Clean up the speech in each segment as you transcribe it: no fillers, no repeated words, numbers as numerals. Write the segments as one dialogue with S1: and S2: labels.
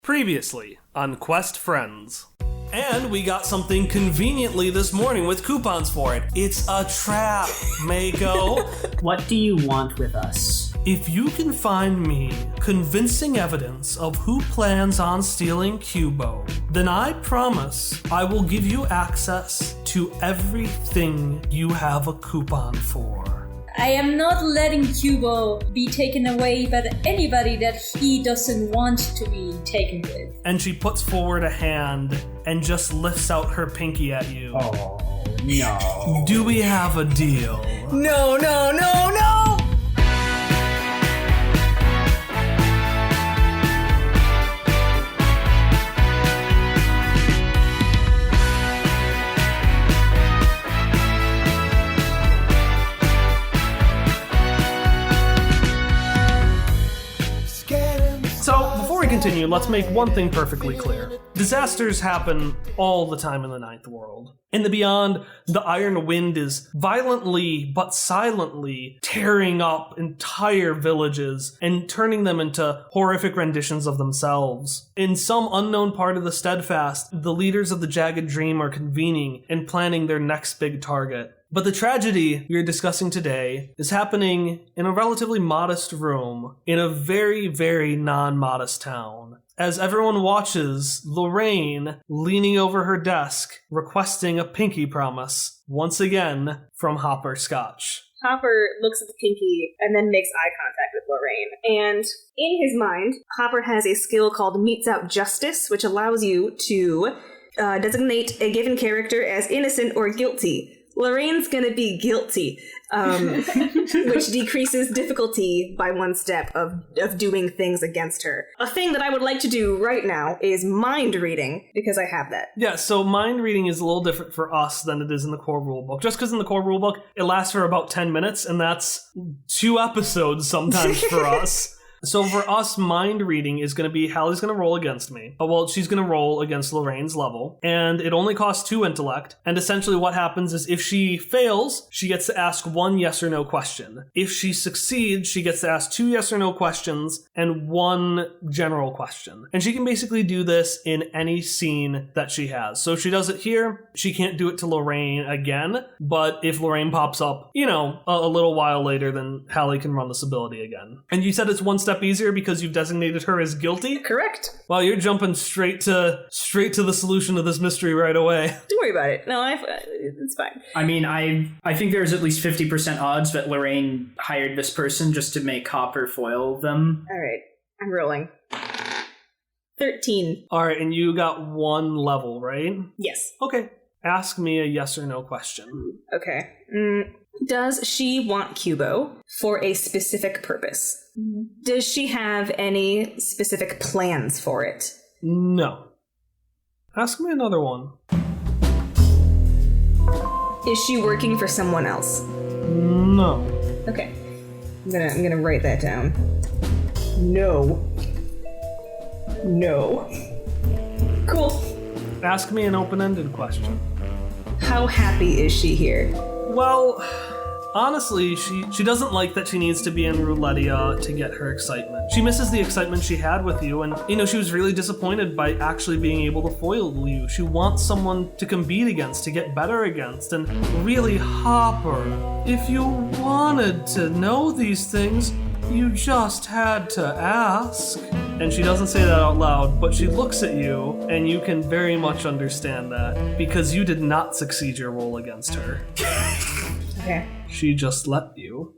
S1: Previously on Quest Friends. And we got something conveniently this morning with coupons for it. It's a trap, Mako.
S2: What do you want with us?
S1: If you can find me convincing evidence of who plans on stealing Cubo, then I promise I will give you access to everything you have a coupon for.
S3: I am not letting Cubo be taken away by anybody that he doesn't want to be taken with.
S1: And she puts forward a hand and just lifts out her pinky at you.
S2: Oh, no.
S1: Do we have a deal?
S4: No!
S1: So, before we continue, let's make one thing perfectly clear. Disasters happen all the time in the Ninth World. In the Beyond, the Iron Wind is violently but silently tearing up entire villages and turning them into horrific renditions of themselves. In some unknown part of the Steadfast, the leaders of the Jagged Dream are convening and planning their next big target. But the tragedy we are discussing today is happening in a relatively modest room in a very, very non-modest town. As everyone watches Lorraine leaning over her desk, requesting a pinky promise, once again from Hopper Scotch.
S4: Hopper looks at the pinky and then makes eye contact with Lorraine. And in his mind, Hopper has a skill called Meets Out Justice, which allows you to designate a given character as innocent or guilty. Lorraine's gonna be guilty, which decreases difficulty by one step of doing things against her. A thing that I would like to do right now is mind reading, because I have that.
S1: Yeah, so mind reading is a little different for us than it is in the core rulebook. Just because in the core rulebook, it lasts for about 10 minutes, and that's 2 episodes sometimes for us. So for us, mind reading is going to be Hallie's going to roll against me. Well, she's going to roll against Lorraine's level, and it only costs 2 intellect. And essentially what happens is if she fails, she gets to ask 1 yes or no question. If she succeeds, she gets to ask 2 yes or no questions and 1 general question. And she can basically do this in any scene that she has. So if she does it here, she can't do it to Lorraine again. But if Lorraine pops up, a little while later, then Hallie can run this ability again. And you said it's 1 step easier because you've designated her as guilty?
S4: Correct.
S1: Wow, you're jumping straight to the solution of this mystery right away.
S4: Don't worry about it. No, it's fine.
S2: I mean, I think there's at least 50% odds that Lorraine hired this person just to make Hopper foil them.
S4: All right, I'm rolling. 13.
S1: All right, and you got 1 level, right?
S4: Yes.
S1: Okay. Ask me a yes or no question.
S4: Okay. Does she want Cubo for a specific purpose? Does she have any specific plans for it?
S1: No. Ask me another one.
S4: Is she working for someone else?
S1: No.
S4: Okay. I'm gonna write that down. No. Cool.
S1: Ask me an open-ended question.
S4: How happy is she here?
S1: Well, honestly, she doesn't like that she needs to be in Roulettia to get her excitement. She misses the excitement she had with you, and, she was really disappointed by actually being able to foil you. She wants someone to compete against, to get better against, and really, Hopper, if you wanted to know these things, you just had to ask. And she doesn't say that out loud, but she looks at you, and you can very much understand that, because you did not succeed your roll against her.
S4: Okay.
S1: She just let you.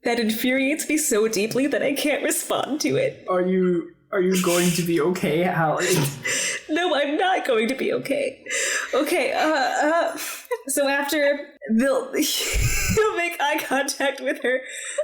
S4: That infuriates me so deeply that I can't respond to it.
S2: Are you going to be okay, Hallie?
S4: No, I'm not going to be okay. Okay, so after he'll make eye contact with her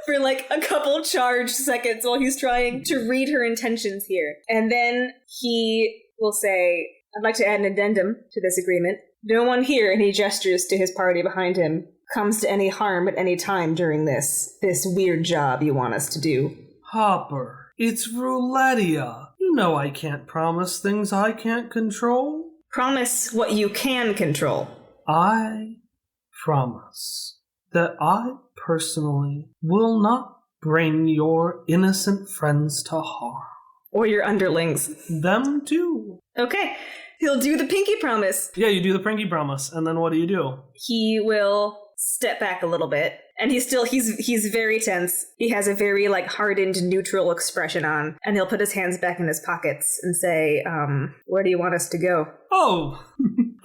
S4: for like a couple charged seconds while he's trying to read her intentions here. And then he will say, I'd like to add an addendum to this agreement. No one here, and he gestures to his party behind him, comes to any harm at any time during this weird job you want us to do.
S1: Hopper, it's Roulettia. You know I can't promise things I can't control.
S4: Promise what you can control.
S1: I promise that I personally will not bring your innocent friends to harm.
S4: Or your underlings?
S1: Them too.
S4: Okay. He'll do the pinky promise.
S1: Yeah, you do the pinky promise, and then what do?
S4: He will step back a little bit. And he's very tense. He has a very, like, hardened, neutral expression on. And he'll put his hands back in his pockets and say, where do you want us to go?
S1: Oh,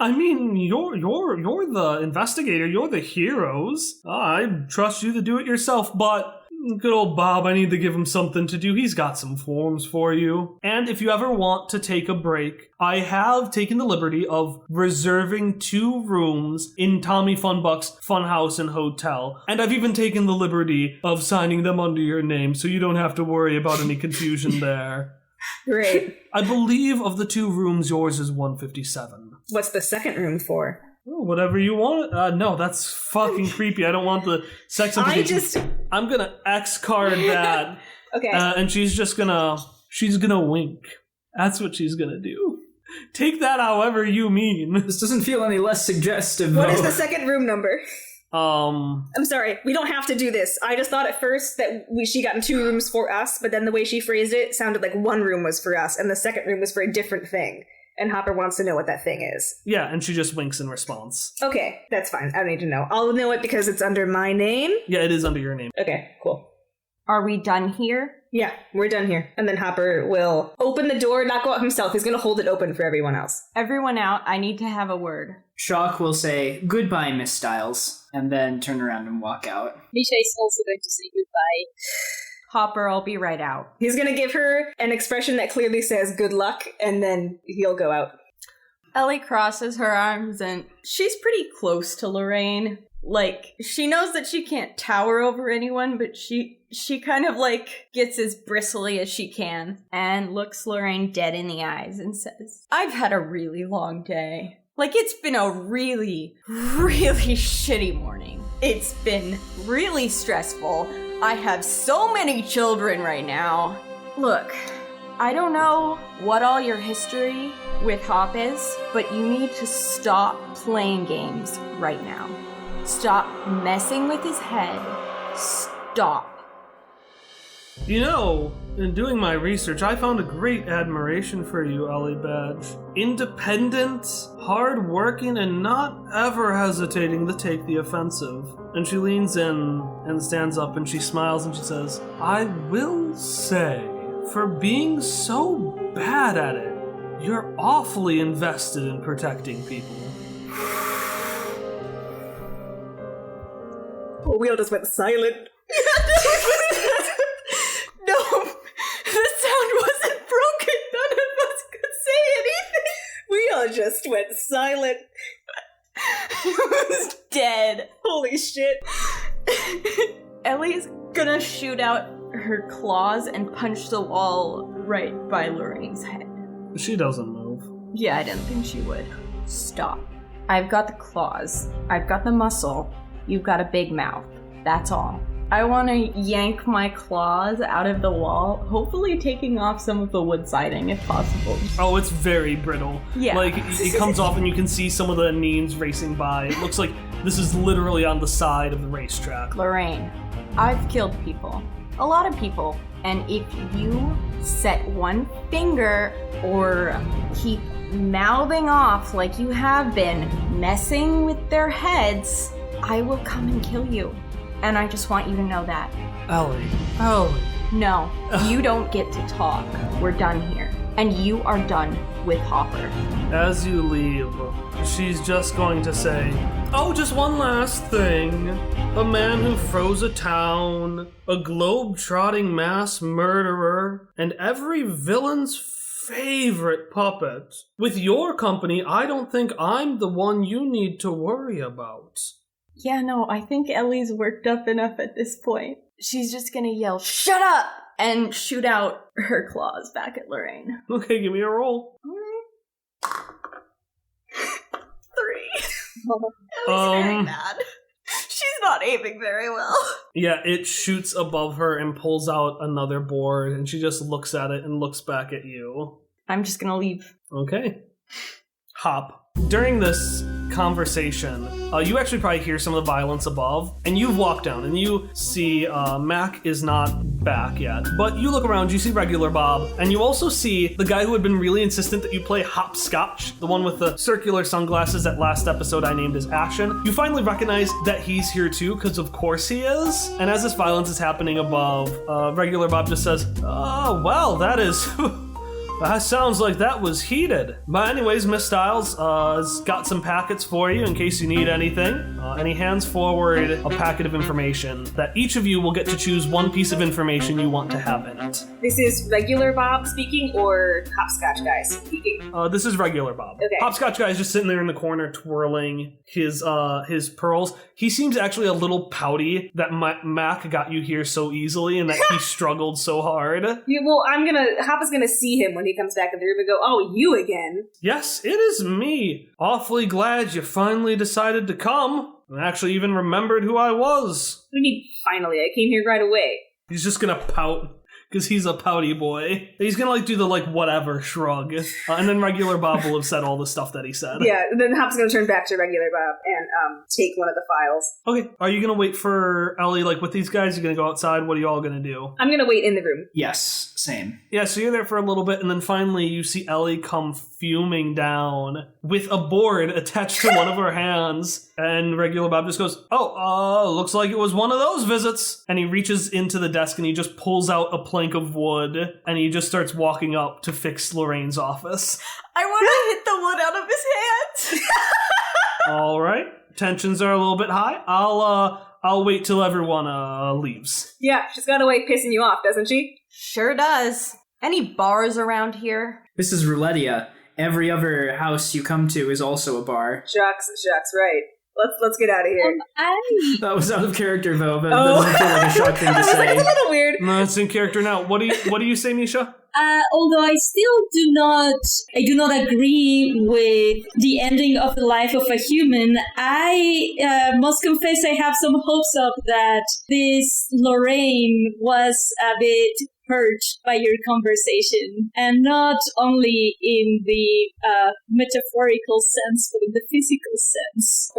S1: I mean, you're the investigator. You're the heroes. I trust you to do it yourself, but good old Bob, I need to give him something to do. He's got some forms for you. And if you ever want to take a break, I have taken the liberty of reserving 2 rooms in Tommy Funbuck's Funhouse and Hotel. And I've even taken the liberty of signing them under your name, so you don't have to worry about any confusion there.
S4: Great.
S1: I believe of the 2 rooms, yours is 157.
S4: What's the second room for?
S1: Oh, whatever you want. No, that's fucking creepy. I don't want the sex implication. I'm gonna X card that.
S4: Okay.
S1: And she's gonna wink. That's what she's gonna do. Take that however you mean.
S2: This doesn't feel any less suggestive.
S4: What is the second room number?
S1: I'm
S4: sorry, we don't have to do this. I just thought at first that she got in 2 rooms for us, but then the way she phrased it sounded like 1 room was for us, and the second room was for a different thing. And Hopper wants to know what that thing is.
S1: Yeah, and she just winks in response.
S4: Okay, that's fine. I don't need to know. I'll know it because it's under my name.
S1: Yeah, it is under your name.
S4: Okay, cool.
S3: Are we done here?
S4: Yeah, we're done here. And then Hopper will open the door, not go out himself. He's going to hold it open for everyone else.
S3: Everyone out. I need to have a word.
S2: Shock will say, goodbye, Miss Styles, and then turn around and walk out.
S3: Mishai's also going to say goodbye. Hopper, I'll be right out.
S4: He's going to give her an expression that clearly says good luck, and then he'll go out.
S5: Ellie crosses her arms and she's pretty close to Lorraine. Like, she knows that she can't tower over anyone, but she kind of, like, gets as bristly as she can and looks Lorraine dead in the eyes and says, I've had a really long day. Like, it's been a really, really shitty morning. It's been really stressful. I have so many children right now. Look, I don't know what all your history with Hop is, but you need to stop playing games right now. Stop messing with his head. Stop.
S1: You know, in doing my research, I found a great admiration for you, Ellie Badge. Independent, hard-working, and not ever hesitating to take the offensive. And she leans in and stands up and she smiles and she says, I will say, for being so bad at it, you're awfully invested in protecting people.
S4: We all just went silent.
S5: No, the sound wasn't broken. None of us could say anything.
S4: We all just went silent.
S5: It was dead.
S4: Holy shit.
S5: Ellie's gonna shoot out her claws and punch the wall right by Lorraine's head.
S1: She doesn't move.
S5: Yeah, I didn't think she would. Stop. I've got the claws. I've got the muscle. You've got a big mouth. That's all. I want to yank my claws out of the wall, hopefully taking off some of the wood siding if possible.
S1: Oh, it's very brittle.
S5: Yeah.
S1: Like, it comes off and you can see some of the neens racing by. It looks like this is literally on the side of the racetrack.
S5: Lorraine, I've killed people. A lot of people. And if you set one finger or keep mouthing off like you have been, messing with their heads, I will come and kill you. And I just want you to know that.
S1: Ellie.
S5: No, you don't get to talk. We're done here. And you are done with Hopper.
S1: As you leave, she's just going to say, oh, just one last thing. A man who froze a town, a globe-trotting mass murderer, and every villain's favorite puppet. With your company, I don't think I'm the one you need to worry about.
S5: Yeah, no, I think Ellie's worked up enough at this point. She's just gonna yell, shut up! And shoot out her claws back at Lorraine.
S1: Okay, give me a roll.
S5: 3. Ellie's very bad. She's not aiming very well.
S1: Yeah, it shoots above her and pulls out another board, and she just looks at it and looks back at you.
S5: I'm just gonna leave.
S1: Okay. Hop. During this conversation, you actually probably hear some of the violence above, and you've walked down, and you see Mac is not back yet. But you look around, you see regular Bob, and you also see the guy who had been really insistent that you play hopscotch, the one with the circular sunglasses that last episode I named as Action. You finally recognize that he's here too, because of course he is. And as this violence is happening above, regular Bob just says, "Oh, well, that is..." That sounds like that was heated. But anyways, Miss Styles has got some packets for you in case you need anything. And he hands forward a packet of information that each of you will get to choose one piece of information you want to have in it.
S4: This is regular Bob speaking or Hopscotch guy speaking?
S1: This is regular Bob.
S4: Okay.
S1: Hopscotch guy is just sitting there in the corner twirling his pearls. He seems actually a little pouty that Mac got you here so easily and that he struggled so hard.
S4: Yeah, well, Hop is gonna see him when he comes back in the room and go, "Oh, you again?"
S1: Yes, it is me. Awfully glad you finally decided to come. And actually even remembered who I was.
S4: What do you mean, finally? I came here right away.
S1: He's just gonna pout. Because he's a pouty boy. He's gonna do the whatever shrug. And then regular Bob will have said all the stuff that he said.
S4: Yeah, then Hop's gonna turn back to regular Bob and take one of the files.
S1: Okay, are you gonna wait for Ellie with these guys? You're gonna go outside? What are you all gonna do?
S4: I'm gonna wait in the room.
S2: Yes, same.
S1: Yeah, so you're there for a little bit, and then finally you see Ellie come fuming down with a board attached to one of her hands. And regular Bob just goes, looks like it was one of those visits. And he reaches into the desk and he just pulls out a plank of wood and he just starts walking up to fix Lorraine's office.
S5: I want to hit the wood out of his hands.
S1: All right. Tensions are a little bit high. I'll wait till everyone leaves.
S4: Yeah, she's got a way of pissing you off, doesn't she?
S5: Sure does. Any bars around here?
S2: This is Roulettia. Every other house you come to is also a bar.
S4: Shucks, right. Let's get out of here.
S2: That was out of character though, but that doesn't feel like a shock thing to say.
S4: It's a little weird.
S1: No, it's in character now. What do you say, Misha?
S3: Although I still do not agree with the ending of the life of a human, I must confess I have some hopes of that this Lorraine was a bit hurt by your conversation, and not only in the metaphorical sense, but in the physical sense.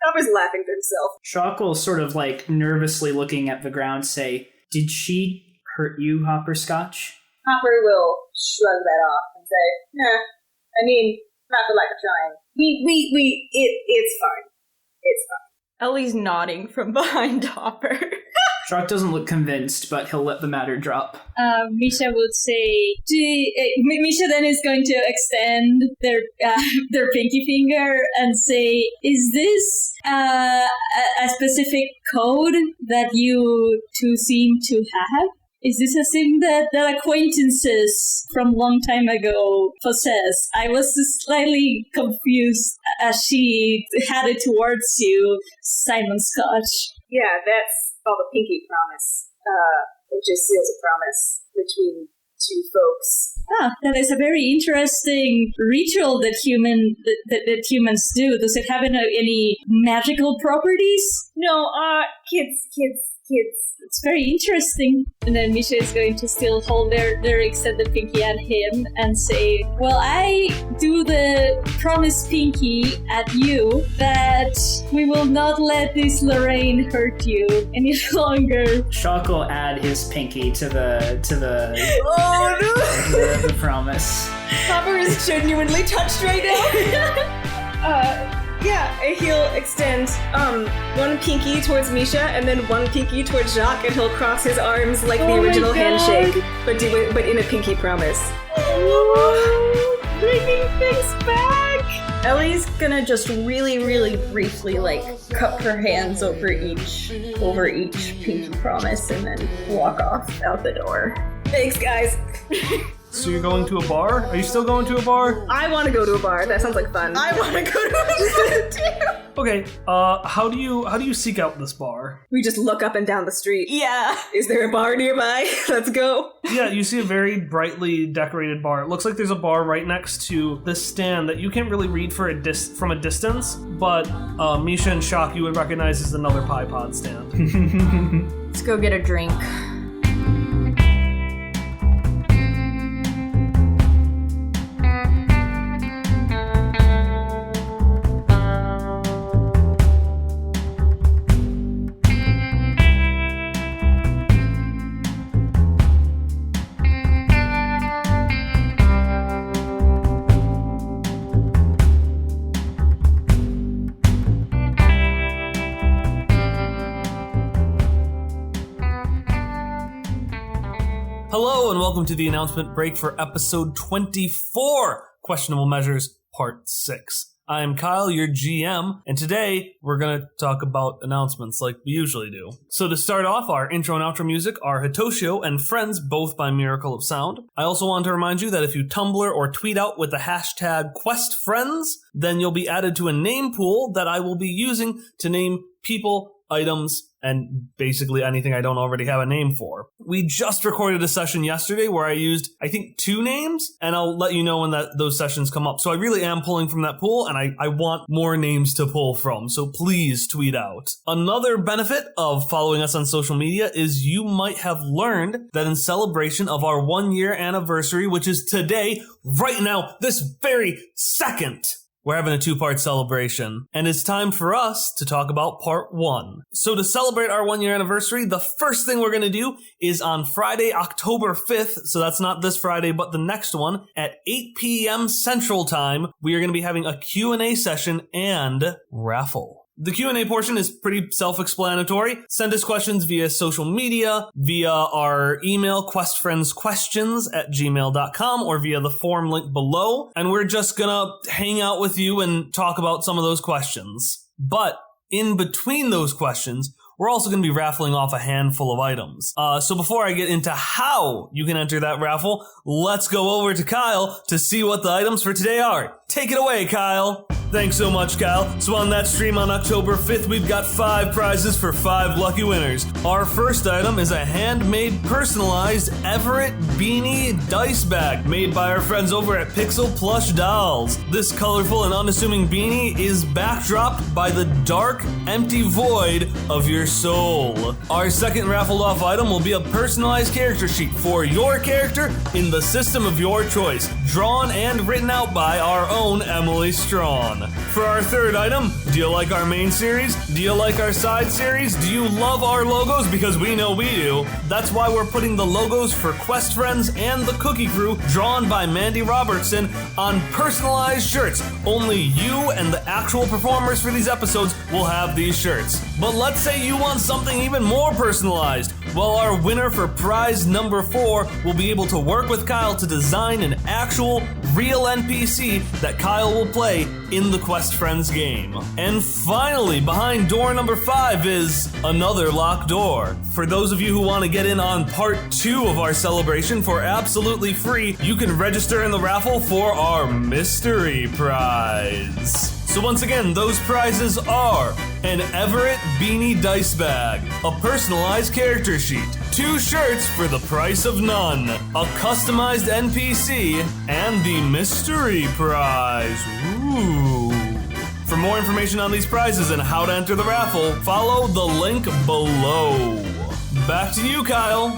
S4: Hopper's laughing to himself.
S2: Shock will sort of nervously looking at the ground say, "Did she hurt you, Hopperscotch?"
S4: Hopper will shrug that off and say, "Nah, I mean, not for lack of trying. It's fine. It's fine."
S5: Ellie's nodding from behind Hopper.
S2: Shock doesn't look convinced, but he'll let the matter drop.
S3: Misha would say, Misha then is going to extend their pinky finger and say, "Is this a specific code that you two seem to have? Is this a thing that acquaintances from a long time ago possess?" I was slightly confused as she had it towards you, Simon Scotch.
S4: Yeah, that's called a pinky promise. It just seals a promise between two folks.
S3: That is a very interesting ritual that humans do. Does it have any magical properties?
S4: No, kids.
S3: It's very interesting. And then Misha is going to still hold their extended pinky at him and say, "Well, I do the promise pinky at you that we will not let this Lorraine hurt you any longer."
S2: Shock will add his pinky to the
S4: Oh no!
S2: the promise.
S4: Hopper is genuinely touched right now. Yeah, he'll extend one pinky towards Misha and then one pinky towards Jacques, and he'll cross his arms like the original handshake, but in a pinky promise.
S3: Oh, bringing things back.
S5: Ellie's gonna just really, really briefly cup her hands over each pinky promise and then walk off out the door.
S4: Thanks, guys.
S1: So you're going to a bar? Are you still going to a bar?
S4: I want to go to a bar. That sounds like fun.
S5: I want to go to a bar too.
S1: Okay. How do you seek out this bar?
S4: We just look up and down the street.
S5: Yeah.
S4: Is there a bar nearby? Let's go.
S1: Yeah, you see a very brightly decorated bar. It looks like there's a bar right next to this stand that you can't really read from a distance, but Misha and Shock you would recognize as another Pie Pod stand.
S5: Let's go get a drink.
S1: and welcome to the announcement break for episode 24, Questionable Measures, Part 6. I am Kyle, your GM, and today we're going to talk about announcements like we usually do. So to start off, our intro and outro music are Hitoshio and Friends, both by Miracle of Sound. I also want to remind you that if you Tumblr or tweet out with the hashtag QuestFriends, then you'll be added to a name pool that I will be using to name people, items, and basically anything I don't already have a name for. We just recorded a session yesterday where I used, I think, 2 names, and I'll let you know when those sessions come up. So I really am pulling from that pool, and I want more names to pull from, so please tweet out. Another benefit of following us on social media is you might have learned that in celebration of our 1-year anniversary, which is today, right now, this very second, we're having a 2-part celebration, and it's time for us to talk about part 1. So to celebrate our 1-year anniversary, the first thing we're going to do is on Friday, October 5th, so that's not this Friday, but the next one, at 8 p.m. Central Time, we are going to be having a Q&A session and raffle. The Q&A portion is pretty self-explanatory. Send us questions via social media, via our email, questfriendsquestions@gmail.com, or via the form link below, and we're just gonna hang out with you and talk about some of those questions. But in between those questions, we're also going to be raffling off a handful of items. So before I get into how you can enter that raffle, let's go over to Kyle to see what the items for today are. Take it away, Kyle. Thanks so much, Kyle. So on that stream on October 5th, we've got 5 prizes for 5 lucky winners. Our first item is a handmade, personalized Everett Beanie dice bag made by our friends over at Pixel Plush Dolls. This colorful and unassuming beanie is backdropped by the dark, empty void of your soul. Our second raffled off item will be a personalized character sheet for your character in the system of your choice, drawn and written out by our own Emily Strawn. For our third item, do you like our main series? Do you like our side series? Do you love our logos? Because we know we do. That's why we're putting the logos for Quest Friends and the Cookie Crew, drawn by Mandy Robertson, on personalized shirts. Only you and the actual performers for these episodes will have these shirts. But let's say you want something even more personalized. Well, our winner for prize number 4 will be able to work with Kyle to design an actual, real NPC that Kyle will play in the Quest Friends game. And finally, behind door number 5 is another locked door. For those of you who want to get in on part 2 of our celebration for absolutely free, you can register in the raffle for our mystery prize. So once again, those prizes are an Everett Beanie dice bag, a personalized character sheet, 2 shirts for the price of none, a customized NPC, and the mystery prize. Ooh. For more information on these prizes and how to enter the raffle, follow the link below. Back to you, Kyle.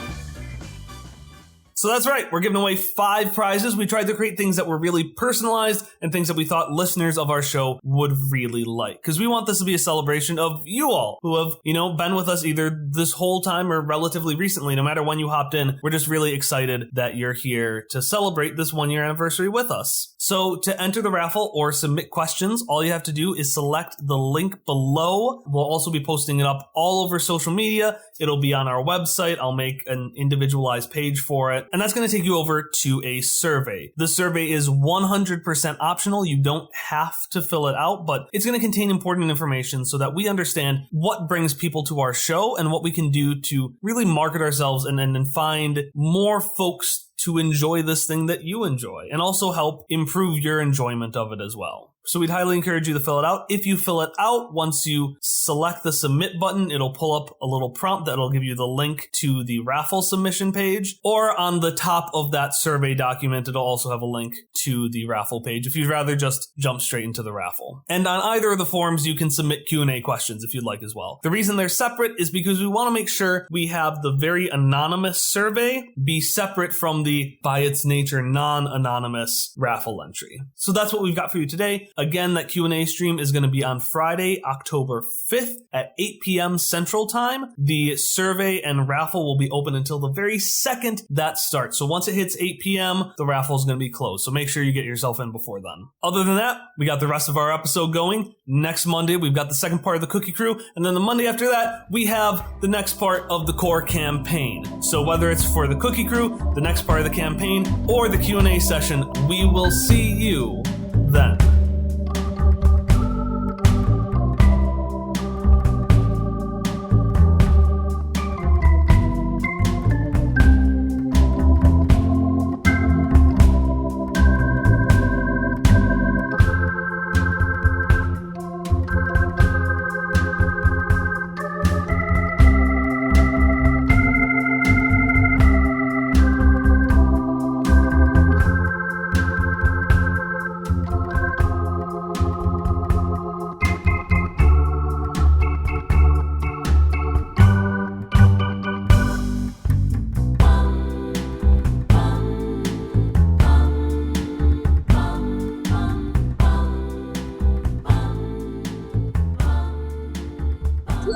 S1: So that's right, we're giving away 5 prizes. We tried to create things that were really personalized and things that we thought listeners of our show would really like. Because we want this to be a celebration of you all who have, been with us either this whole time or relatively recently. No matter when you hopped in, we're just really excited that you're here to celebrate this 1-year anniversary with us. So to enter the raffle or submit questions, all you have to do is select the link below. We'll also be posting it up all over social media. It'll be on our website. I'll make an individualized page for it. And that's going to take you over to a survey. The survey is 100% optional. You don't have to fill it out, but it's going to contain important information so that we understand what brings people to our show and what we can do to really market ourselves and find more folks to enjoy this thing that you enjoy, and also help improve your enjoyment of it as well. So we'd highly encourage you to fill it out. If you fill it out, once you select the submit button, it'll pull up a little prompt that'll give you the link to the raffle submission page. Or on the top of that survey document, it'll also have a link to the raffle page if you'd rather just jump straight into the raffle. And on either of the forms, you can submit Q&A questions if you'd like as well. The reason they're separate is because we want to make sure we have the very anonymous survey be separate from the, by its nature, non-anonymous raffle entry. So that's what we've got for you today. Again, that Q&A stream is going to be on Friday, October 5th at 8 p.m. Central Time. The survey and raffle will be open until the very second that starts. So once it hits 8 p.m., the raffle is going to be closed. So make sure you get yourself in before then. Other than that, we got the rest of our episode going. Next Monday, we've got the second part of the Cookie Crew. And then the Monday after that, we have the next part of the core campaign. So whether it's for the Cookie Crew, the next part of the campaign, or the Q&A session, we will see you then.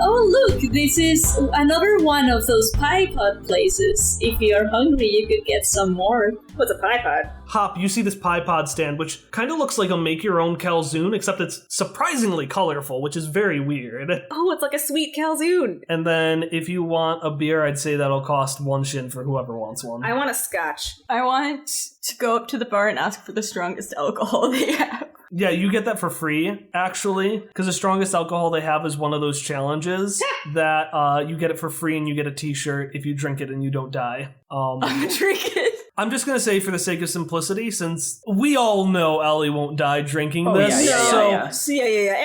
S3: Oh, look, this is another one of those pie pod places. If you're hungry, you could get some more.
S4: What's a pie pod?
S1: Hop, you see this pie pod stand, which kind of looks like a make-your-own calzone, except it's surprisingly colorful, which is very weird.
S4: Oh, it's like a sweet calzone.
S1: And then if you want a beer, I'd say that'll cost 1 shin for whoever wants one.
S4: I want a scotch.
S5: I want to go up to the bar and ask for the strongest alcohol they have.
S1: Yeah, you get that for free, actually, because the strongest alcohol they have is one of those challenges that you get it for free and you get a t-shirt if you drink it and you don't die.
S5: Drink it.
S1: I'm just going to say, for the sake of simplicity, since we all know Ellie won't die drinking this.
S4: Yeah.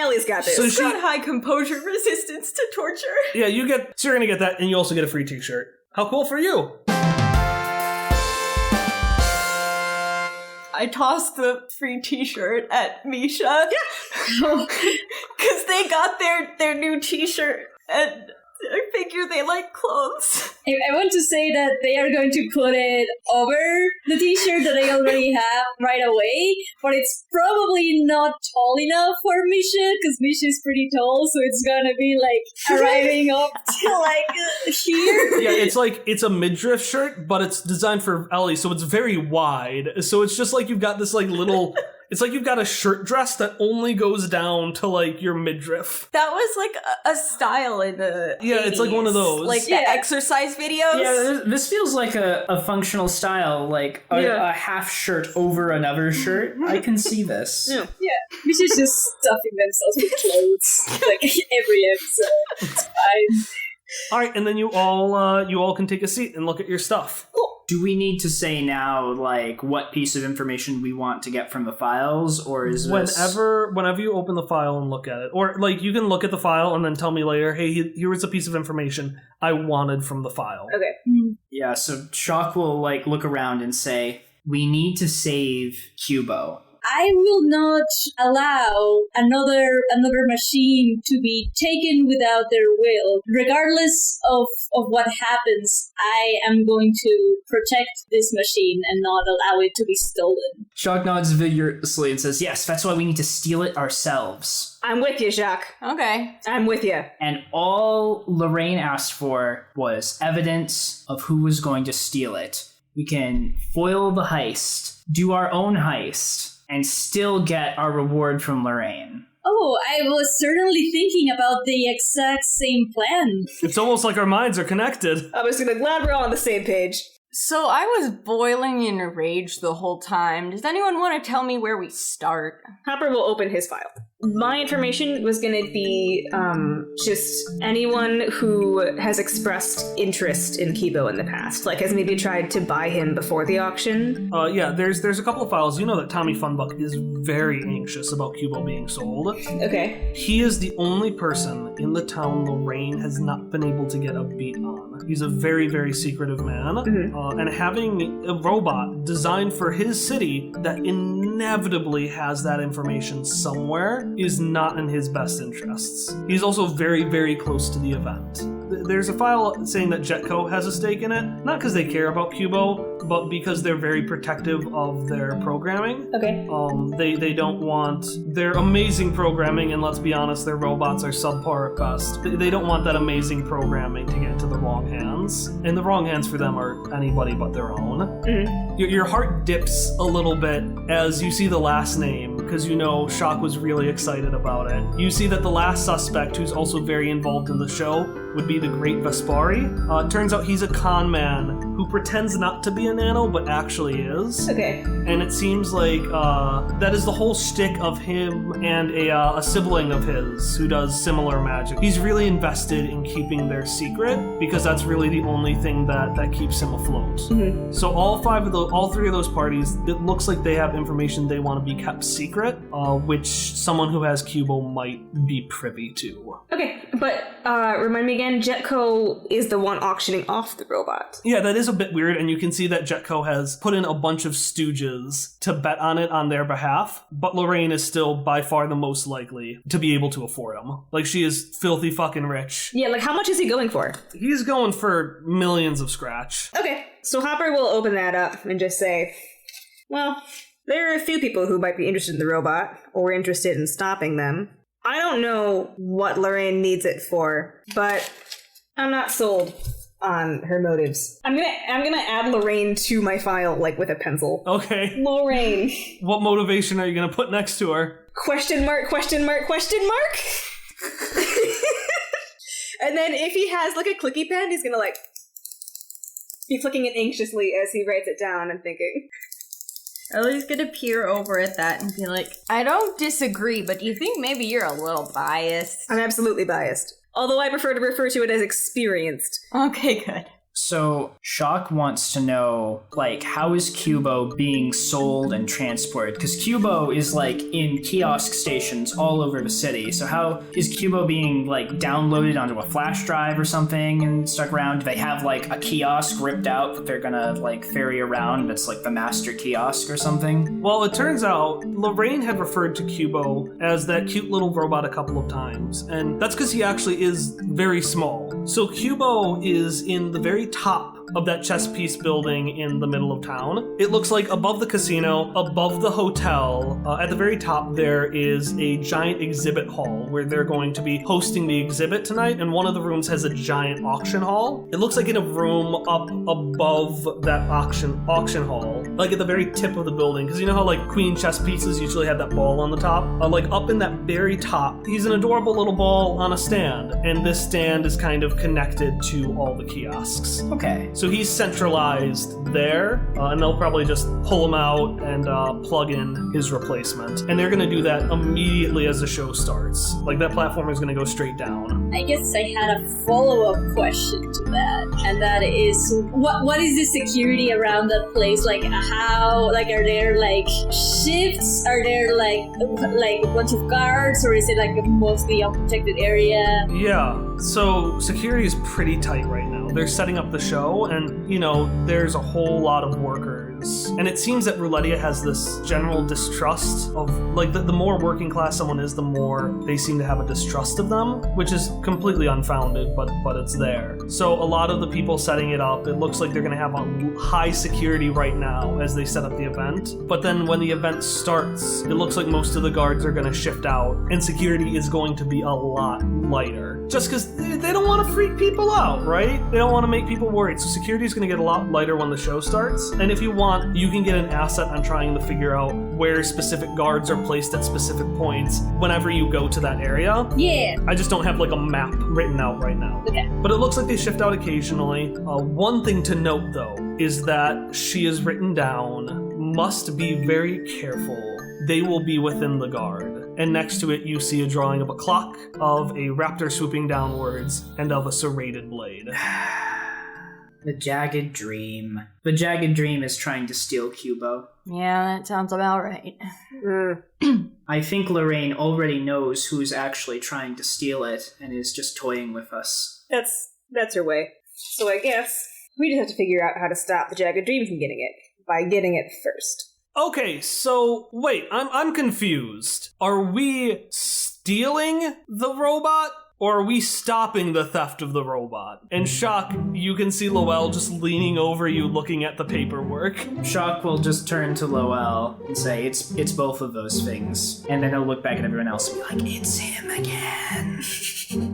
S4: Ellie's got this.
S1: So
S5: She's got high composure resistance to torture.
S1: Yeah, you're going to get that, and you also get a free t-shirt. How cool for you!
S5: I tossed the free t-shirt at Misha. Because they got their new t-shirt, and I figure they like clothes.
S3: I want to say that they are going to put it over the t-shirt that they already have right away, but it's probably not tall enough for Misha, because Misha's pretty tall, so it's gonna be like arriving up to like here.
S1: Yeah, it's a midriff shirt, but it's designed for Ellie, so it's very wide. So it's just like you've got this like little... It's like you've got a shirt dress that only goes down to, like, your midriff.
S5: That was, like, a style in the 80s.
S1: It's like one of those.
S5: Like, the exercise videos.
S2: Yeah, this feels like a functional style, like a half shirt over another shirt. I can see this.
S3: Yeah. Misha's just stuffing themselves with clothes, like, every episode. It's fine.
S1: All right, and then you all can take a seat and look at your stuff.
S3: Cool.
S2: Do we need to say now, like, what piece of information we want to get from the files, or is this...
S1: Whenever you open the file and look at it, or, like, you can look at the file and then tell me later, hey, here was a piece of information I wanted from the file.
S4: Okay.
S2: Yeah, so Shock will, like, look around and say, we need to save Cubo.
S3: I will not allow another machine to be taken without their will. Regardless of what happens, I am going to protect this machine and not allow it to be stolen.
S2: Shock nods vigorously and says, yes, that's why we need to steal it ourselves.
S4: I'm with you, Jacques.
S5: Okay.
S4: I'm with you.
S2: And all Lorraine asked for was evidence of who was going to steal it. We can foil the heist, do our own heist, and still get our reward from Lorraine.
S3: Oh, I was certainly thinking about the exact same plan.
S1: It's almost like our minds are connected.
S4: I was glad we're all on the same page.
S5: So I was boiling in rage the whole time. Does anyone want to tell me where we start?
S4: Hopper will open his file. My information was going to be just anyone who has expressed interest in Kibo in the past, like has maybe tried to buy him before the auction.
S1: There's a couple of files. You know that Tommy Funbuck is very anxious about Cubo being sold.
S4: Okay.
S1: He is the only person in the town Lorraine has not been able to get a beat on. He's a very, very secretive man. Mm-hmm. And having a robot designed for his city that inevitably has that information somewhere is not in his best interests. He's also very, very close to the event. there's a file saying that Jetco has a stake in it, not because they care about Cubo, but because they're very protective of their programming.
S4: Okay.
S1: They don't want their amazing programming, and let's be honest, their robots are subpar at best. They don't want that amazing programming to get into the wrong hands, and the wrong hands for them are anybody but their own.
S4: Mm-hmm.
S1: Your heart dips a little bit as you see the last name, because you know Shock was really excited about it. You see that the last suspect, who's also very involved in the show, would be the Great Vespari. Turns out he's a con man who pretends not to be a nano, but actually is.
S4: Okay.
S1: And it seems like that is the whole shtick of him and a sibling of his who does similar magic. He's really invested in keeping their secret because that's really the only thing that keeps him afloat.
S4: Mm-hmm.
S1: So all three of those parties, it looks like they have information they want to be kept secret, which someone who has Cubo might be privy to.
S4: Okay, but remind me again, Jetco is the one auctioning off the robot.
S1: Yeah, that is a bit weird, and you can see that Jetco has put in a bunch of stooges to bet on it on their behalf, but Lorraine is still by far the most likely to be able to afford them. Like, she is filthy fucking rich.
S4: Yeah, like how much is he going for?
S1: He's going for millions of scratch.
S4: Okay, so Hopper will open that up and just say, well, there are a few people who might be interested in the robot, or interested in stopping them. I don't know what Lorraine needs it for, but I'm not sold on her motives. I'm gonna add Lorraine to my file, like with a pencil.
S1: Okay.
S4: Lorraine.
S1: What motivation are you gonna put next to her?
S4: Question mark, question mark, question mark? And then if he has like a clicky pen, he's gonna like be flicking it anxiously as he writes it down and thinking.
S5: Ellie's gonna peer over at that and be like, I don't disagree, but do you think maybe you're a little biased?
S4: I'm absolutely biased. Although I prefer to refer to it as experienced.
S5: Okay, good.
S2: So Shock wants to know, like, how is Cubo being sold and transported? Because Cubo is, like, in kiosk stations all over the city. So how is Cubo being, like, downloaded onto a flash drive or something and stuck around? Do they have, like, a kiosk ripped out that they're gonna, like, ferry around that's, like, the master kiosk or something?
S1: Well, it turns out Lorraine had referred to Cubo as that cute little robot a couple of times, and that's because he actually is very small. So Cubo is in the very top of that chess piece building in the middle of town. It looks like above the casino, above the hotel, at the very top there is a giant exhibit hall where they're going to be hosting the exhibit tonight, and one of the rooms has a giant auction hall. It looks like in a room up above that auction hall, like at the very tip of the building, because you know how like queen chess pieces usually have that ball on the top? Like up in that very top, he's an adorable little ball on a stand, and this stand is kind of connected to all the kiosks.
S2: Okay.
S1: So he's centralized there, and they'll probably just pull him out and plug in his replacement. And they're going to do that immediately as the show starts. Like, that platform is going to go straight down.
S3: I guess I had a follow-up question to that, and that is, what is the security around that place? Like, how, like, are there, like, shifts? Are there, like a bunch of guards, or is it, like, a mostly unprotected area?
S1: Yeah, so security is pretty tight right now. They're setting up the show, and, you know, there's a whole lot of workers. And it seems that Roulettia has this general distrust of, like, the more working class someone is, the more they seem to have a distrust of them, which is completely unfounded, but it's there. So a lot of the people setting it up, it looks like they're going to have a high security right now as they set up the event. But then when the event starts, it looks like most of the guards are going to shift out, and security is going to be a lot lighter. Just because they don't want to freak people out, right? They don't want to make people worried. So security is going to get a lot lighter when the show starts. And if you want, you can get an asset on trying to figure out where specific guards are placed at specific points whenever you go to that area.
S3: Yeah.
S1: I just don't have like a map written out right now.
S3: Okay.
S1: But it looks like they shift out occasionally. One thing to note though is that she is written down, must be very careful. They will be within the guard. And next to it, you see a drawing of a clock, of a raptor swooping downwards, and of a serrated blade.
S2: The Jagged Dream. The Jagged Dream is trying to steal Cubo.
S5: Yeah, that sounds about right.
S2: I think Lorraine already knows who's actually trying to steal it and is just toying with us.
S4: That's her way. So I guess we just have to figure out how to stop the Jagged Dream from getting it by getting it first.
S1: Okay, so wait, I'm confused. Are we stealing the robot? or are we stopping the theft of the robot? And Shock, you can see Lowell just leaning over you looking at the paperwork.
S2: Shock will just turn to Lowell and say, it's both of those things. And then he'll look back at everyone else and be like, it's him again.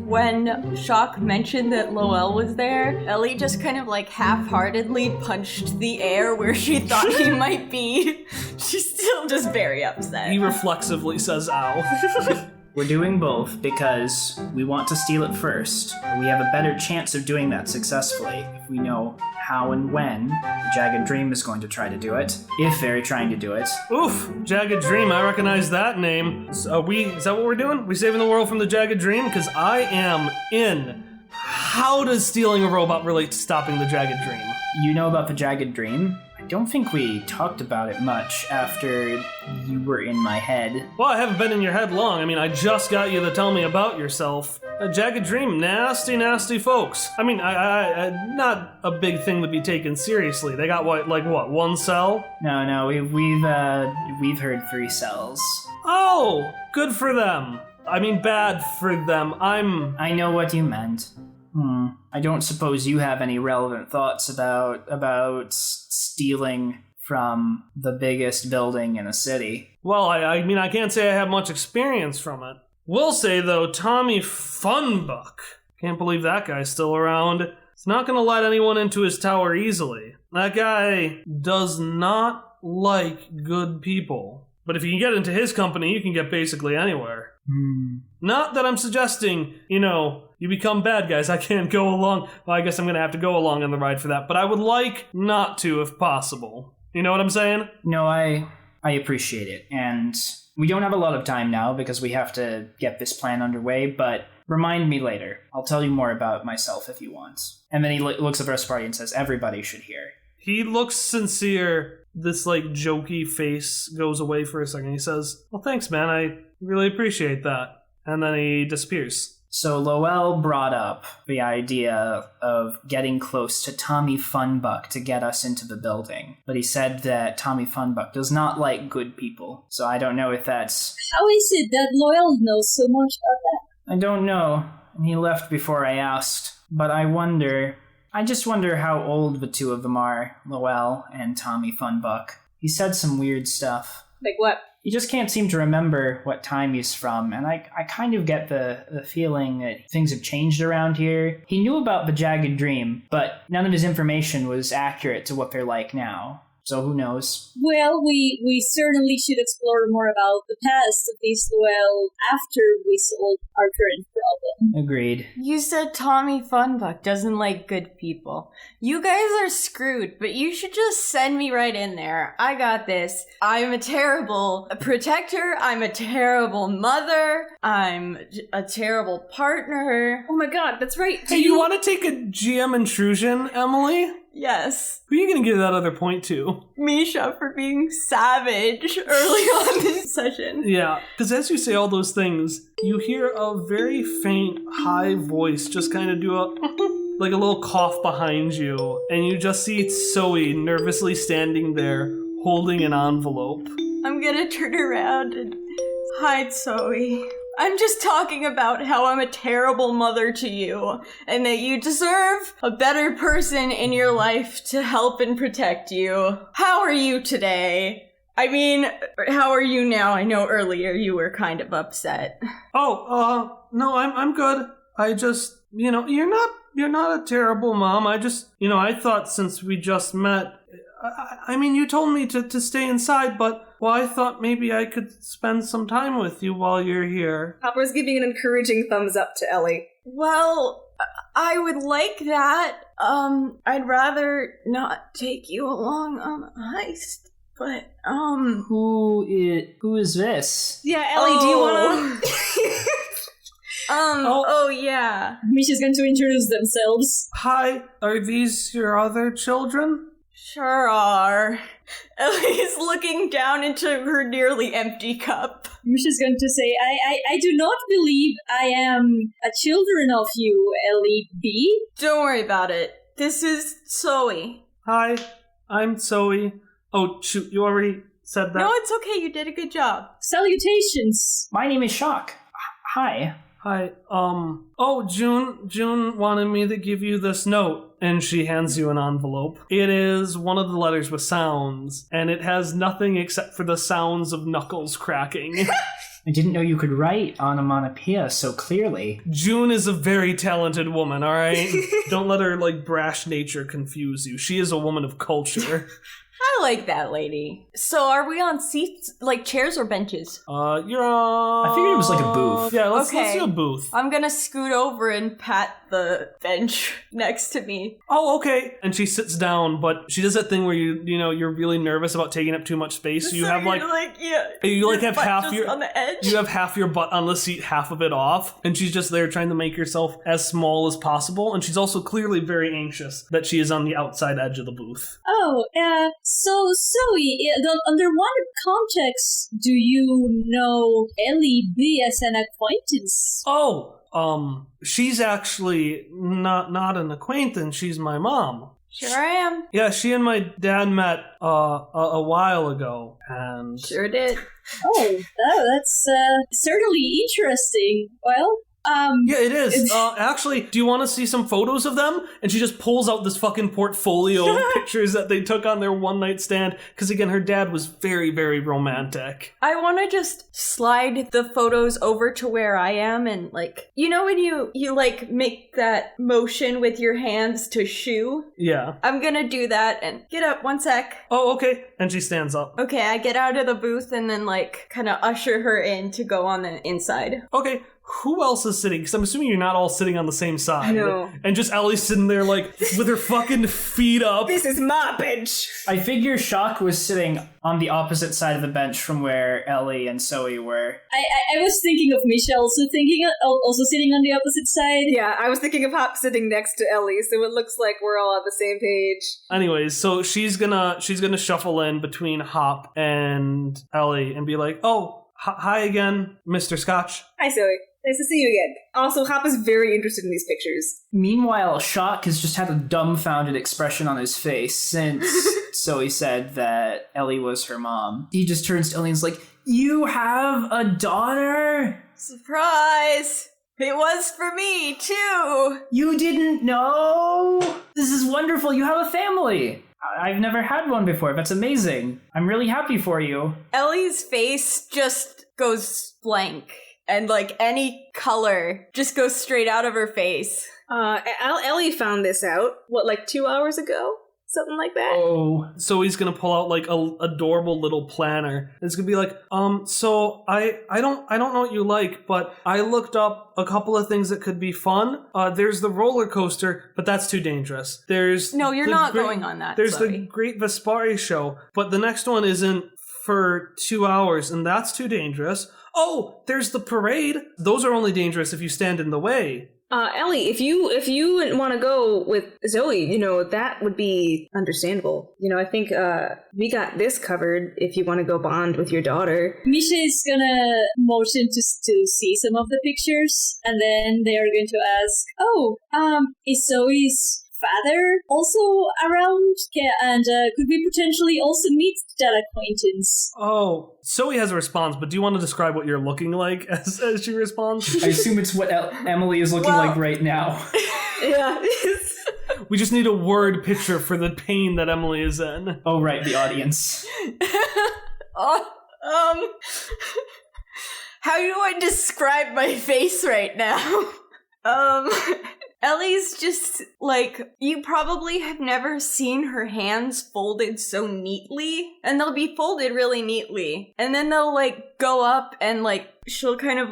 S5: When Shock mentioned that Lowell was there, Ellie just kind of like half-heartedly punched the air where she thought he might be. She's still just very upset.
S1: He reflexively says, ow.
S2: We're doing both because we want to steal it first. We have a better chance of doing that successfully if we know how and when the Jagged Dream is going to try to do it, if they're trying to do it.
S1: Oof, Jagged Dream, I recognize that name. Is that what we're doing? We saving the world from the Jagged Dream? Because I am in. How does stealing a robot relate to stopping the Jagged Dream?
S2: You know about the Jagged Dream? I don't think we talked about it much after you were in my head.
S1: Well, I haven't been in your head long. I mean, I just got you to tell me about yourself. A Jagged Dream, nasty, nasty folks. I mean, I not a big thing to be taken seriously. They got what, one cell?
S2: No, we've heard 3 cells.
S1: Oh, good for them. I mean, bad for them.
S2: I know what you meant. I don't suppose you have any relevant thoughts about stealing from the biggest building in a city.
S1: Well, I mean, I can't say I have much experience from it. Will say, though, Tommy Funbuck. Can't believe that guy's still around. He's not going to let anyone into his tower easily. That guy does not like good people. But if you can get into his company, you can get basically anywhere. Not that I'm suggesting, you become bad guys. I can't go along. Well, I guess I'm going to have to go along on the ride for that. But I would like not to if possible. You know what I'm saying?
S2: No, I appreciate it. And we don't have a lot of time now because we have to get this plan underway. But remind me later. I'll tell you more about myself if you want. And then he looks at the rest of the party and says, everybody should hear.
S1: He looks sincere. This, jokey face goes away for a second. He says, well, thanks, man. I really appreciate that. And then he disappears.
S2: So Lowell brought up the idea of getting close to Tommy Funbuck to get us into the building. But he said that Tommy Funbuck does not like good people. So I don't know if that's...
S3: How is it that Lowell knows so much about that?
S2: I don't know. And he left before I asked. But I just wonder how old the two of them are, Lowell and Tommy Funbuck. He said some weird stuff.
S3: Like what?
S2: He just can't seem to remember what time he's from, and I kind of get the feeling that things have changed around here. He knew about the Jagged Dream, but none of his information was accurate to what they're like now. So who knows?
S3: Well, we certainly should explore more about the past of these Lowell after we solve our current problem.
S2: Agreed.
S5: You said Tommy Funbuck doesn't like good people. You guys are screwed, but you should just send me right in there. I got this. I'm a terrible protector. I'm a terrible mother. I'm a terrible partner.
S3: Oh my god, that's right.
S1: Hey, you want to take a GM intrusion, Emily?
S5: Yes.
S1: Who are you going to give that other point to?
S5: Misha for being savage early on this session.
S1: Yeah, because as you say all those things, you hear a very faint, high voice just kind of do a little cough behind you, and you just see Zoe nervously standing there, holding an envelope.
S5: I'm gonna turn around and hide Zoe. I'm just talking about how I'm a terrible mother to you, and that you deserve a better person in your life to help and protect you. How are you today? I mean, how are you now? I know earlier you were kind of upset.
S1: Oh, no, I'm good. I just, you're not a terrible mom. I just, I thought since we just met, I mean, you told me to stay inside, but, well, I thought maybe I could spend some time with you while you're here.
S4: Hopper's giving an encouraging thumbs up to Ellie.
S5: Well, I would like that. I'd rather not take you along on the heist, but,
S2: Who is this?
S4: Yeah, Ellie, do you wanna...
S5: Yeah.
S3: Misha's going to introduce themselves.
S1: Hi, are these your other children?
S5: Sure are. Ellie's looking down into her nearly empty cup.
S3: Misha's going to say, I do not believe I am a children of you, Ellie B.
S5: Don't worry about it. This is Zoe.
S1: Hi, I'm Zoe. Oh, shoot, you already said that?
S5: No, it's okay. You did a good job.
S3: Salutations.
S2: My name is Shock. Hi.
S1: Hi. Oh, June wanted me to give you this note. And she hands you an envelope. It is one of the letters with sounds, and it has nothing except for the sounds of knuckles cracking.
S2: I didn't know you could write onomatopoeia so clearly.
S1: June is a very talented woman, alright? Don't let her, brash nature confuse you. She is a woman of culture.
S5: I like that lady. So are we on seats, like chairs or benches?
S1: You're on...
S2: I figured it was like a booth.
S1: Yeah, let's do a booth.
S5: I'm gonna scoot over and pat the bench next to me.
S1: Oh, okay. And she sits down, but she does that thing where you're really nervous about taking up too much space. So you have have half your
S5: on the edge.
S1: You have half your butt on the seat, half of it off, and she's just there trying to make herself as small as possible. And she's also clearly very anxious that she is on the outside edge of the booth.
S3: Oh, so Zoe, under what context do you know Ellie B as an acquaintance?
S1: Oh, she's actually not an acquaintance. She's my mom.
S5: Sure I am.
S1: Yeah, she and my dad met a while ago, and
S5: sure did.
S3: Oh, that's certainly interesting. Well,
S1: yeah, it is. Actually, do you want to see some photos of them? And she just pulls out this fucking portfolio of pictures that they took on their one-night stand. Because again, her dad was very, very romantic.
S5: I want to just slide the photos over to where I am and when you make that motion with your hands to shoo?
S1: Yeah.
S5: I'm gonna do that and get up one sec.
S1: Oh, okay. And she stands up.
S5: Okay, I get out of the booth and then kind of usher her in to go on the inside.
S1: Okay. Who else is sitting? Because I'm assuming you're not all sitting on the same side.
S4: I know.
S1: And just Ellie's sitting there with her fucking feet up.
S4: This is my bench.
S2: I figure Shock was sitting on the opposite side of the bench from where Ellie and Zoe were.
S3: I was thinking of Misha also sitting on the opposite side.
S4: Yeah, I was thinking of Hop sitting next to Ellie, so it looks like we're all on the same page.
S1: Anyways, so she's gonna shuffle in between Hop and Ellie and be like, "Oh, hi again, Mr. Scotch."
S4: Hi, Zoe. Nice to see you again. Also, Hop is very interested in these pictures.
S2: Meanwhile, Shock has just had a dumbfounded expression on his face since Zoe said that Ellie was her mom. He just turns to Ellie and is like, "You have a daughter?"
S5: Surprise! It was for me, too!
S2: You didn't know? This is wonderful. You have a family. I've never had one before. That's amazing. I'm really happy for you.
S5: Ellie's face just goes blank. And any color just goes straight out of her face.
S4: Ellie found this out, 2 hours ago? Something like that?
S2: Oh.
S1: So he's gonna pull out a adorable little planner. It's gonna be so I don't know what you like, but I looked up a couple of things that could be fun. There's the roller coaster, but that's too dangerous.
S5: No, you're not going on that.
S1: There's
S5: sorry.
S1: the Great Vespari show, but the next one isn't for 2 hours, and that's too dangerous. Oh, there's the parade. Those are only dangerous if you stand in the way.
S4: Ellie, if you want to go with Zoe, that would be understandable. I think we got this covered if you want to go bond with your daughter.
S3: Misha is gonna motion to see some of the pictures, and then they are going to ask, "Oh, is Zoe's father also around? Yeah, and could we potentially also meet that acquaintance?"
S1: Oh, Zoe has a response, but do you want to describe what you're looking like as she responds?
S2: I assume it's what Emily is looking like right now.
S4: Yeah.
S1: We just need a word picture for the pain that Emily is in.
S2: Oh, right, the audience.
S5: How do I describe my face right now? Ellie's just, you probably have never seen her hands folded so neatly. And they'll be folded really neatly. And then they'll, go up and, she'll kind of,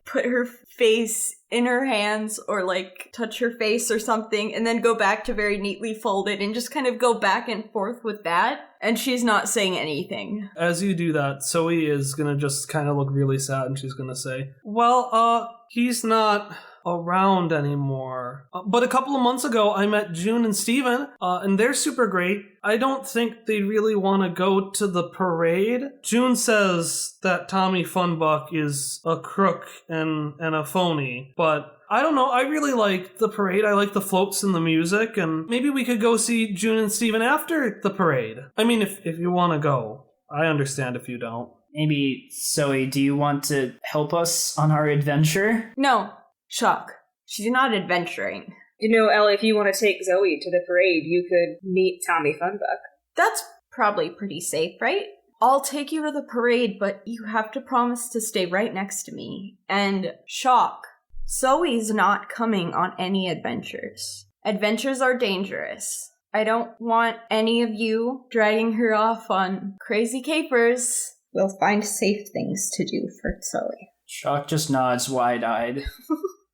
S5: put her face in her hands or, touch her face or something. And then go back to very neatly folded and just kind of go back and forth with that. And she's not saying anything.
S1: As you do that, Zoe is gonna just kind of look really sad and she's gonna say, "Well, he's not around anymore. But a couple of months ago, I met June and Steven, and they're super great. I don't think they really want to go to the parade. June says that Tommy Funbuck is a crook and a phony, but I don't know. I really like the parade. I like the floats and the music, and maybe we could go see June and Steven after the parade. I mean, if you want to go. I understand if you don't."
S2: Maybe, Zoe, do you want to help us on our adventure?
S5: No, Chuck. She's not adventuring.
S4: Ellie, if you want to take Zoe to the parade, you could meet Tommy Funbuck.
S5: That's probably pretty safe, right? I'll take you to the parade, but you have to promise to stay right next to me. And Shock, Zoe's not coming on any adventures. Adventures are dangerous. I don't want any of you dragging her off on crazy capers. We'll find safe things to do for Zoe.
S2: Shock just nods wide-eyed.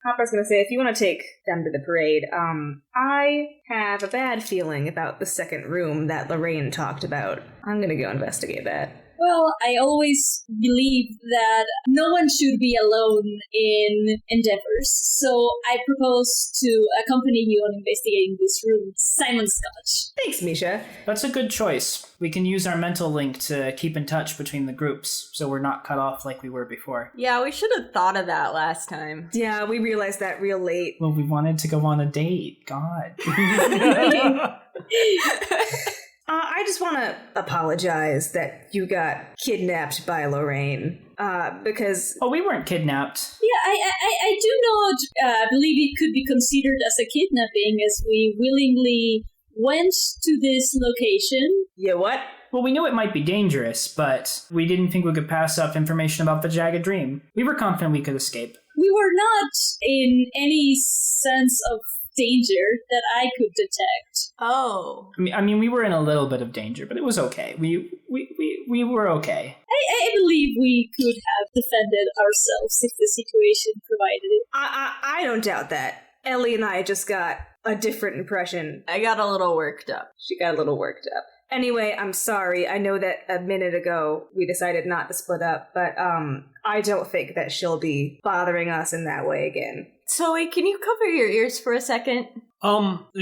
S4: Hopper's gonna say, if you want to take them to the parade, I have a bad feeling about the second room that Lorraine talked about. I'm gonna go investigate that.
S3: Well, I always believe that no one should be alone in endeavors, so I propose to accompany you on investigating this room. Simon Scotch.
S4: Thanks, Misha.
S2: That's a good choice. We can use our mental link to keep in touch between the groups, so we're not cut off like we were before.
S5: Yeah, we should have thought of that last time.
S4: Yeah, we realized that real late.
S2: Well, we wanted to go on a date. God.
S4: I just want to apologize that you got kidnapped by Lorraine, because...
S2: Oh, we weren't kidnapped.
S3: Yeah, I do not believe it could be considered as a kidnapping, as we willingly went to this location.
S4: Yeah, what?
S2: Well, we knew it might be dangerous, but we didn't think we could pass up information about the Jagged Dream. We were confident we could escape.
S3: We were not in any sense of danger that I could detect.
S5: Oh.
S2: I mean, we were in a little bit of danger, but it was okay. We were okay.
S3: I believe we could have defended ourselves if the situation provided it.
S4: I don't doubt that. Ellie and I just got a different impression.
S5: I got a little worked up.
S4: She got a little worked up. Anyway, I'm sorry. I know that a minute ago we decided not to split up, but I don't think that she'll be bothering us in that way again.
S5: Zoe, can you cover your ears for a second?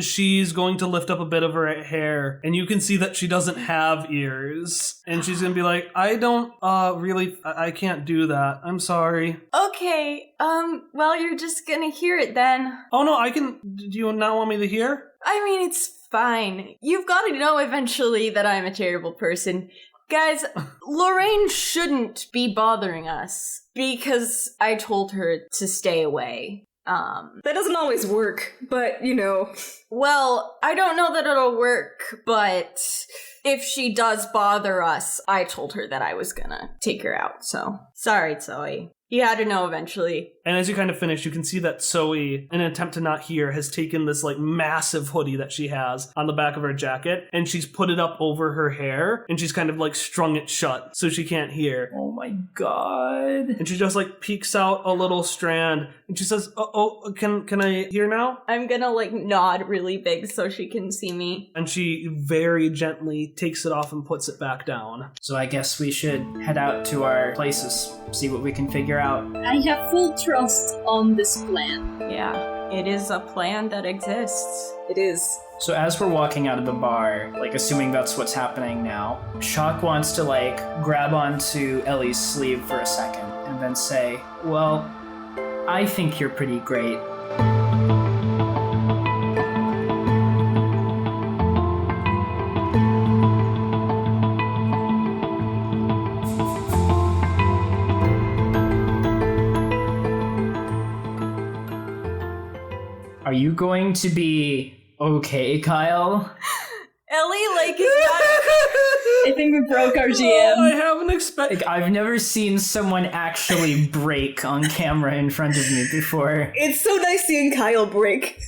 S1: She's going to lift up a bit of her hair, and you can see that she doesn't have ears. And she's gonna be like, I don't, I can't do that. I'm sorry.
S5: Okay, well, you're just gonna hear it then.
S1: Oh no, do you not want me to hear?
S5: I mean, it's fine. You've got to know eventually that I'm a terrible person. Guys, Lorraine shouldn't be bothering us because I told her to stay away.
S4: That doesn't always work, but,
S5: Well, I don't know that it'll work, but if she does bother us, I told her that I was gonna take her out, so. Sorry, Zoe. You had to know eventually.
S1: And as you kind of finish, you can see that Zoe, in an attempt to not hear, has taken this massive hoodie that she has on the back of her jacket, and she's put it up over her hair, and she's kind of strung it shut so she can't hear.
S2: Oh my god.
S1: And she just peeks out a little strand, and she says, can I hear now?
S5: I'm gonna nod really big so she can see me.
S1: And she very gently takes it off and puts it back down.
S2: So I guess we should head out to our places, see what we can figure out.
S3: I have full trust on this plan.
S5: Yeah, it is a plan that exists.
S4: it is.
S2: So as we're walking out of the bar, assuming that's what's happening now, Shock wants to grab onto Ellie's sleeve for a second and then say, well, I think you're pretty great. Are you going to be okay, Kyle?
S5: Ellie, is not...
S3: I think we broke our GM.
S1: Oh, I haven't expected.
S2: I've never seen someone actually break on camera in front of me before.
S4: It's so nice seeing Kyle break.